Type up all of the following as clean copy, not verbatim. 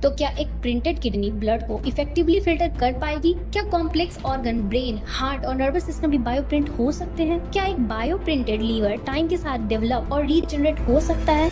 तो क्या एक प्रिंटेड किडनी ब्लड को इफेक्टिवली फिल्टर कर पाएगी? क्या कॉम्प्लेक्स ऑर्गन, ब्रेन, हार्ट और नर्वस सिस्टम भी बायोप्रिंट हो सकते हैं? क्या एक बायोप्रिंटेड लीवर टाइम के साथ डेवलप और रीजनरेट हो सकता है?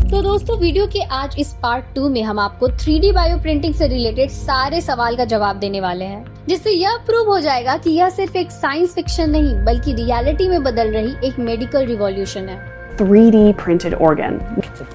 तो दोस्तों, वीडियो के आज इस पार्ट 2 में हम आपको 3D बायोप्रिंटिंग से रिलेटेड सारे सवाल का जवाब देने वाले हैं, जिससे यह प्रूव हो जाएगा कि यह सिर्फ एक साइंस फिक्शन नहीं बल्कि रियलिटी में बदल रही एक मेडिकल रिवॉल्यूशन है। 3D printed organ.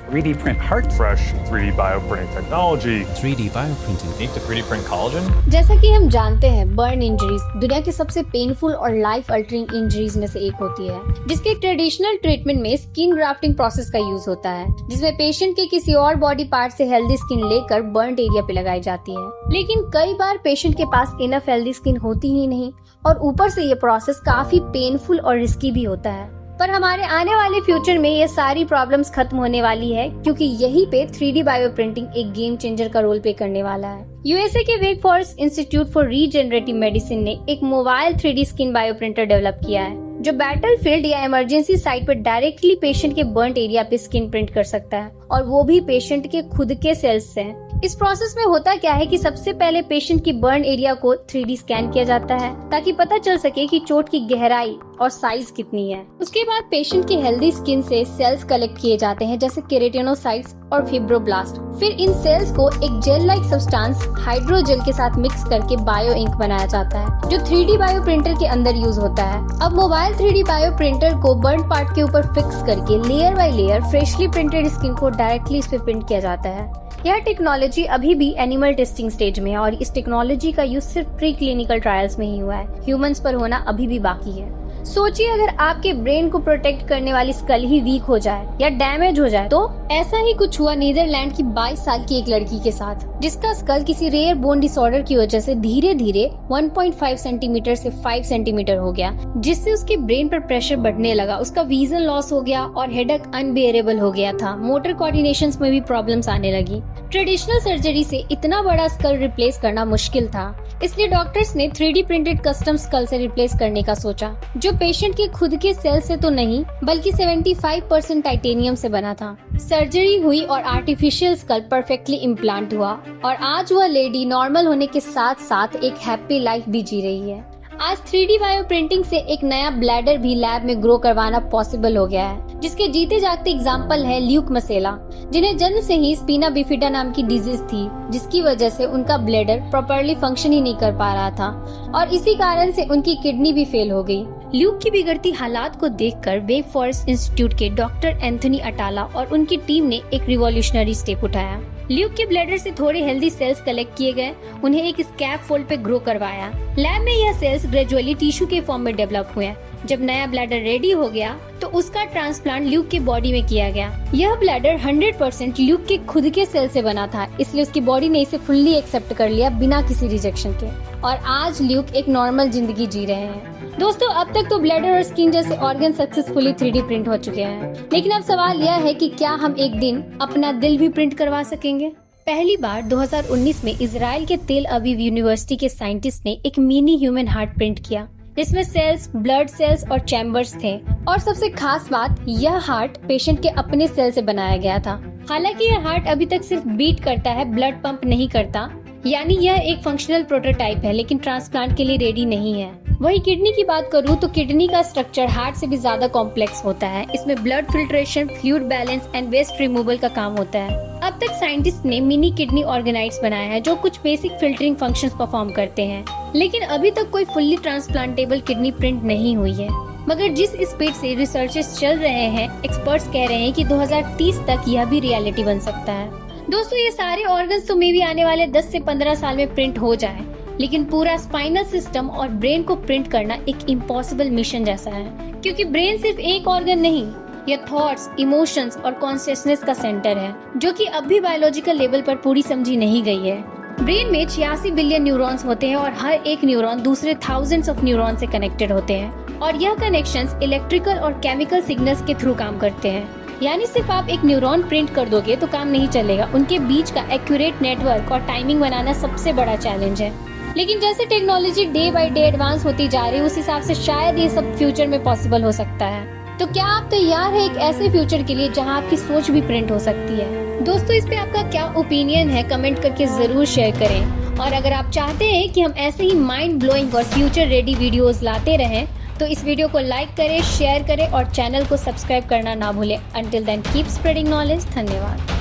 3D print heart, fresh 3D bioprinting technology. 3D bioprinting. Need to 3D print collagen? जैसा कि हम जानते हैं, बर्न इंजरीज दुनिया की सबसे पेनफुल और लाइफ अल्टरिंग इंजरीज में से एक होती है, जिसके ट्रेडिशनल ट्रीटमेंट में स्किन ग्राफ्टिंग प्रोसेस का यूज होता है, जिसमें पेशेंट के किसी और बॉडी पार्ट से हेल्दी स्किन लेकर बर्न एरिया पे लगाई जाती है। लेकिन कई बार पेशेंट के पास इनफ हेल्दी स्किन होती ही नहीं और ऊपर से ये प्रोसेस काफी पेनफुल और रिस्की भी होता है। पर हमारे आने वाले फ्यूचर में ये सारी प्रॉब्लम्स खत्म होने वाली है, क्योंकि यहीं पे 3D बायोप्रिंटिंग एक गेम चेंजर का रोल प्ले करने वाला है। यूएसए के Wake Forest Institute for Regenerative Medicine ने एक mobile 3D skin bioprinter develop किया है, जो बैटलफील्ड या इमरजेंसी साइट पर डायरेक्टली पेशेंट के बर्न्ड एरिया पे स्किन प्रिंट कर सकता है, और वो भी पेशेंट के खुद के सेल्स से। इस प्रोसेस में होता क्या है कि सबसे पहले पेशेंट की बर्न एरिया को 3D स्कैन किया जाता है, ताकि पता चल सके कि चोट की गहराई और साइज कितनी है। उसके बाद पेशेंट की हेल्दी स्किन से सेल्स कलेक्ट किए जाते हैं, जैसे केराटिनोसाइट्स और फिब्रोब्लास्ट। फिर इन सेल्स को एक जेल लाइक सब्सटेंस हाइड्रोजेल के साथ मिक्स करके बायो इंक बनाया जाता है, जो 3D बायो प्रिंटर के अंदर यूज होता है। अब मोबाइल 3D बायो प्रिंटर को बर्न पार्ट के ऊपर फिक्स करके layer by layer freshly printed skin को डायरेक्टली इस पे प्रिंट किया जाता है। यह टेक्नोलॉजी अभी भी एनिमल टेस्टिंग स्टेज में है और इस टेक्नोलॉजी का यूज सिर्फ प्री क्लिनिकल ट्रायल्स में ही हुआ है। ह्यूमंस पर होना अभी भी बाकी है। सोचिए, अगर आपके ब्रेन को प्रोटेक्ट करने वाली स्कल ही वीक हो जाए या डैमेज हो जाए तो? ऐसा ही कुछ हुआ नीदरलैंड की 22 साल की एक लड़की के साथ, जिसका स्कल किसी रेयर बोन डिसऑर्डर की वजह से धीरे धीरे 1.5 सेंटीमीटर से 5 सेंटीमीटर हो गया, जिससे उसके ब्रेन पर प्रेशर बढ़ने लगा। उसका विजन लॉस हो गया और हेडेक अनबेयरेबल हो गया था। मोटर कोऑर्डिनेशंस में भी प्रॉब्लम्स आने लगी। ट्रेडिशनल सर्जरी से इतना बड़ा स्कल रिप्लेस करना मुश्किल था, इसलिए डॉक्टर्स ने 3D प्रिंटेड कस्टम स्कल से रिप्लेस करने का सोचा, जो पेशेंट के खुद के सेल से तो नहीं बल्कि 75% टाइटेनियम से बना था। सर्जरी हुई और आर्टिफिशियल स्कल परफेक्टली इम्प्लांट हुआ, और आज वह लेडी नॉर्मल होने के साथ साथ एक हैप्पी लाइफ भी जी रही है। आज 3D बायो प्रिंटिंग से एक नया ब्लैडर भी लैब में ग्रो करवाना पॉसिबल हो गया है, जिसके जीते जागते एग्जाम्पल है ल्यूक मसेला, जिन्हें जन्म से ही स्पिना बिफिडा नाम की डिजीज थी, जिसकी वजह से उनका ब्लैडर प्रॉपर्ली फंक्शन ही नहीं कर पा रहा था और इसी कारण से उनकी किडनी भी फेल हो गई। ल्यूक की बिगड़ती हालात को देखकर वेक फॉरेस्ट इंस्टीट्यूट के डॉक्टर एंथनी अटाला और उनकी टीम ने एक रिवॉल्यूशनरी स्टेप उठाया। ल्यूक के ब्लैडर से थोड़े हेल्दी सेल्स कलेक्ट किए गए, उन्हें एक स्कैफ फोल्ड पे ग्रो करवाया। लैब में यह सेल्स ग्रेजुअली टिश्यू के फॉर्म में डेवलप हुए। जब नया ब्लैडर रेडी हो गया तो उसका ट्रांसप्लांट ल्यूक के बॉडी में किया गया। यह ब्लैडर 100% ल्यूक के खुद के सेल से बना था, इसलिए उसकी बॉडी ने इसे फुल्ली एक्सेप्ट कर लिया बिना किसी रिजेक्शन के, और आज ल्यूक एक नॉर्मल जिंदगी जी रहे हैं। दोस्तों, अब तक तो ब्लैडर और स्किन जैसे ऑर्गन सक्सेसफुली 3D प्रिंट हो चुके हैं, लेकिन अब सवाल यह है कि क्या हम एक दिन अपना दिल भी प्रिंट करवा सकेंगे? पहली बार 2019 में इजराइल के तेल अवीव यूनिवर्सिटी के साइंटिस्ट ने एक मिनी ह्यूमन हार्ट प्रिंट किया, जिसमें सेल्स, ब्लड सेल्स और चैम्बर्स थे। और सबसे खास बात, यह हार्ट पेशेंट के अपने सेल से बनाया गया था। हालांकि यह हार्ट अभी तक सिर्फ बीट करता है, ब्लड पंप नहीं करता, यानी यह एक फंक्शनल प्रोटोटाइप है, लेकिन ट्रांसप्लांट के लिए रेडी नहीं है। वही किडनी की बात करूँ तो किडनी का स्ट्रक्चर हार्ट से भी ज्यादा कॉम्प्लेक्स होता है। इसमें blood filtration, fluid balance and waste removal का काम होता है। अब तक साइंटिस्ट ने मिनी किडनी ऑर्गेनाइड्स बनाया है, जो कुछ बेसिक फिल्टरिंग फंक्शंस परफॉर्म करते हैं, लेकिन अभी तक कोई फुल्ली ट्रांसप्लांटेबल किडनी प्रिंट नहीं हुई है। मगर जिस स्पीड से रिसर्चेस चल रहे हैं, एक्सपर्ट्स कह रहे हैं कि 2030 तक यह भी रियलिटी बन सकता है। दोस्तों, ये सारे ऑर्गन्स तो मे भी आने वाले 10 से 15 साल में प्रिंट हो जाए, लेकिन पूरा स्पाइनल सिस्टम और ब्रेन को प्रिंट करना एक इम्पॉसिबल मिशन जैसा है, क्योंकि ब्रेन सिर्फ एक ऑर्गन नहीं, यह थॉट्स, इमोशंस और कॉन्शियसनेस का सेंटर है, जो कि अब भी बायोलॉजिकल लेवल पर पूरी समझी नहीं गई है। ब्रेन में 86 बिलियन न्यूरॉन्स होते हैं और हर एक न्यूरॉन दूसरे थाउजेंड्स ऑफ न्यूरॉन से कनेक्टेड होते हैं, और यह कनेक्शंस इलेक्ट्रिकल और केमिकल सिग्नल्स के थ्रू काम करते हैं। यानी सिर्फ आप एक न्यूरॉन प्रिंट कर दोगे तो काम नहीं चलेगा, उनके बीच का एक्यूरेट नेटवर्क और टाइमिंग बनाना सबसे बड़ा चैलेंज है। लेकिन जैसे technology day by day advance होती जा रही है, उस हिसाब से शायद ये सब फ्यूचर में पॉसिबल हो सकता है। तो क्या आप तैयार हैं एक ऐसे फ्यूचर के लिए जहां आपकी सोच भी प्रिंट हो सकती है? दोस्तों, इस पे आपका क्या ओपिनियन है, कमेंट करके जरूर शेयर करें। और अगर आप चाहते हैं कि हम ऐसे ही माइंड ब्लोइंग और फ्यूचर रेडी वीडियोस लाते रहें तो इस वीडियो को लाइक करें, शेयर करें और चैनल को सब्सक्राइब करना ना भूलें। Until then keep spreading knowledge. धन्यवाद।